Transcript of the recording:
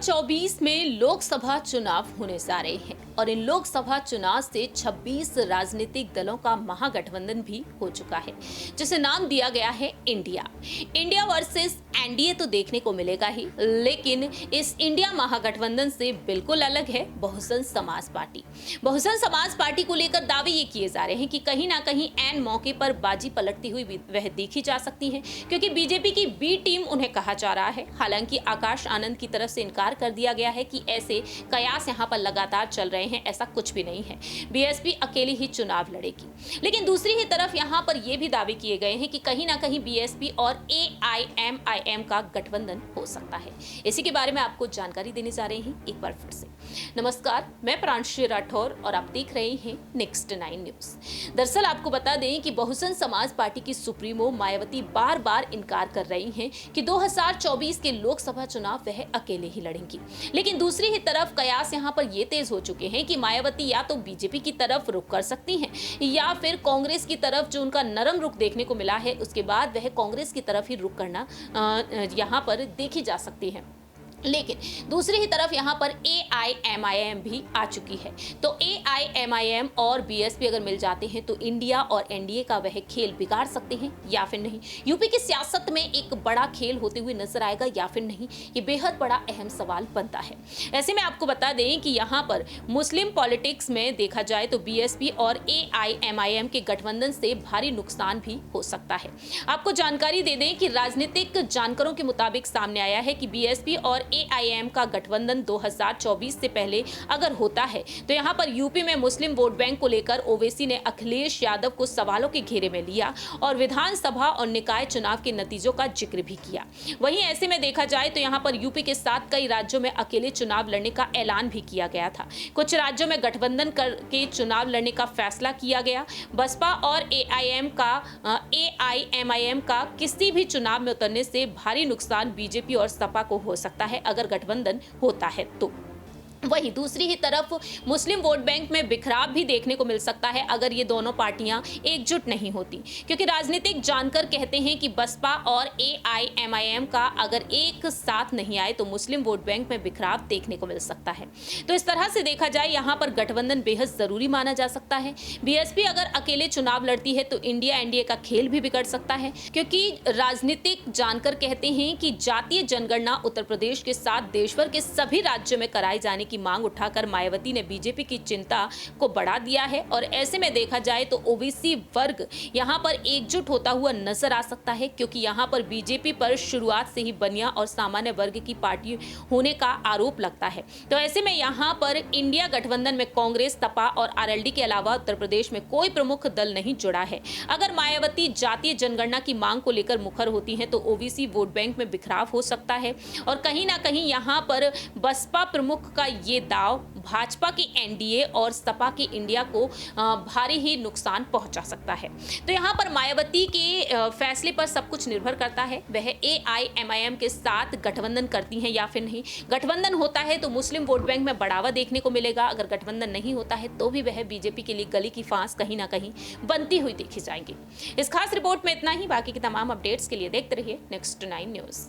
2024 में लोकसभा चुनाव होने जा रहे हैं और इन लोकसभा चुनाव से 26 राजनीतिक दलों का महागठबंधन भी हो चुका है, जिसे नाम दिया गया है इंडिया वर्सेस एनडीए। तो देखने को मिलेगा ही, लेकिन इस इंडिया महागठबंधन से बिल्कुल अलग है बहुजन समाज पार्टी। बहुजन समाज पार्टी को लेकर दावे ये किए जा रहे हैं कि कहीं ना कहीं ऐन मौके पर बाजी पलटती हुई वह देखी जा सकती है, क्योंकि बीजेपी की बी टीम उन्हें कहा जा रहा है। हालांकि आकाश आनंद की तरफ से इनकार कर दिया गया है कि ऐसे कयास यहां पर लगातार चल रहे हैं, ऐसा कुछ भी नहीं है। बीएसपी अकेली ही चुनाव लड़ेगी। लेकिन दूसरी ही तरफ यहां पर यह भी दावे किए गए हैं कि कहीं ना कहीं बीएसपी और एआईएमआईएम का गठबंधन हो सकता है। इसी के बारे में आपको जानकारी देने जा रहे हैं एक बार फिर से। नमस्कार, मैं प्रांशी राठौर और आप देख रहे हैं नेक्स्ट 9 न्यूज। दरअसल आपको बता दें कि बहुजन समाज पार्टी की सुप्रीमो मायावती बार बार इनकार कर रही हैं कि 2024 के लोकसभा चुनाव वह अकेले ही लड़ेंगी। लेकिन दूसरी ही तरफ कयास यहां पर ये तेज हो चुके हैं कि मायावती या तो बीजेपी की तरफ रुख कर सकती हैं या फिर कांग्रेस की तरफ, जो उनका नरम रुख देखने को मिला है उसके बाद वह कांग्रेस की तरफ ही रुख करना यहां पर देखी जा सकती है। लेकिन दूसरी ही तरफ यहां पर एआईएमआईएम भी आ चुकी है। तो एआईएमआईएम और बीएसपी अगर मिल जाते हैं तो इंडिया और एनडीए का वह खेल बिगाड़ सकते हैं या फिर नहीं। यूपी की सियासत में एक बड़ा खेल होते हुए नजर आएगा या फिर नहीं, ये बेहद बड़ा अहम सवाल बनता है। ऐसे में आपको बता दें कि यहाँ पर मुस्लिम पॉलिटिक्स में देखा जाए तो बीएसपी और एआईएमआईएम के गठबंधन से भारी नुकसान भी हो सकता है। आपको जानकारी दे दें कि राजनीतिक जानकारों के मुताबिक सामने आया है कि बीएसपी और एआईएम का गठबंधन 2024 से पहले अगर होता है तो यहां पर यूपी में मुस्लिम वोट बैंक को लेकर ओवैसी ने अखिलेश यादव को सवालों के घेरे में लिया और विधानसभा और निकाय चुनाव के नतीजों का जिक्र भी किया। वहीं ऐसे में देखा जाए तो यहां पर यूपी के साथ कई राज्यों में अकेले चुनाव लड़ने का ऐलान भी किया गया था। कुछ राज्यों में गठबंधन करके चुनाव लड़ने का फैसला किया गया। बसपा और एआईएमआईएम का किसी भी चुनाव में उतरने से भारी नुकसान बीजेपी और सपा को हो सकता है अगर गठबंधन होता है तो। वहीं दूसरी ही तरफ मुस्लिम वोट बैंक में बिखराव भी देखने को मिल सकता है अगर ये दोनों पार्टियां एकजुट नहीं होती, क्योंकि राजनीतिक जानकर कहते हैं कि बसपा और एआईएमआईएम का अगर एक साथ नहीं आए तो मुस्लिम वोट बैंक में बिखराव देखने को मिल सकता है। तो इस तरह से देखा जाए यहाँ पर गठबंधन बेहद जरूरी माना जा सकता है। बीएसपी अगर अकेले चुनाव लड़ती है तो इंडिया एनडीए का खेल भी बिगड़ सकता है, क्योंकि राजनीतिक जानकर कहते हैं कि जातीय जनगणना उत्तर प्रदेश के साथ देशभर के सभी राज्यों में कराए जाने की मांग उठाकर मायावती ने बीजेपी की चिंता को बढ़ा दिया है। और ऐसे में देखा जाए तो ओबीसी वर्ग यहां पर एकजुट होता हुआ नजर आ सकता है, क्योंकि यहां पर बीजेपी पर शुरुआत से ही बनिया और सामान्य वर्ग की पार्टी होने का आरोप लगता है। तो ऐसे में यहां पर इंडिया गठबंधन में कांग्रेस, सपा और आरएलडी के अलावा उत्तर प्रदेश में कोई प्रमुख दल नहीं जुड़ा है। अगर मायावती जातीय जनगणना की मांग को लेकर मुखर होती हैं तो ओबीसी वोट बैंक में बिखराव हो सकता है और कहीं ना कहीं यहां पर बसपा प्रमुख का ये दाव भाजपा की एनडीए और सपा की इंडिया को भारी ही नुकसान पहुंचा सकता है। तो यहां पर मायावती के फैसले पर सब कुछ निर्भर करता है, वह एआईएमआईएम के साथ गठबंधन करती हैं या फिर नहीं। गठबंधन होता है तो मुस्लिम वोट बैंक में बढ़ावा देखने को मिलेगा, अगर गठबंधन नहीं होता है तो भी वह बीजेपी के लिए गली की फांस कहीं ना कहीं बनती हुई देखी जाएंगी। इस खास रिपोर्ट में इतना ही। बाकी की तमाम अपडेट्स के लिए देखते रहिए नेक्स्ट 9 न्यूज।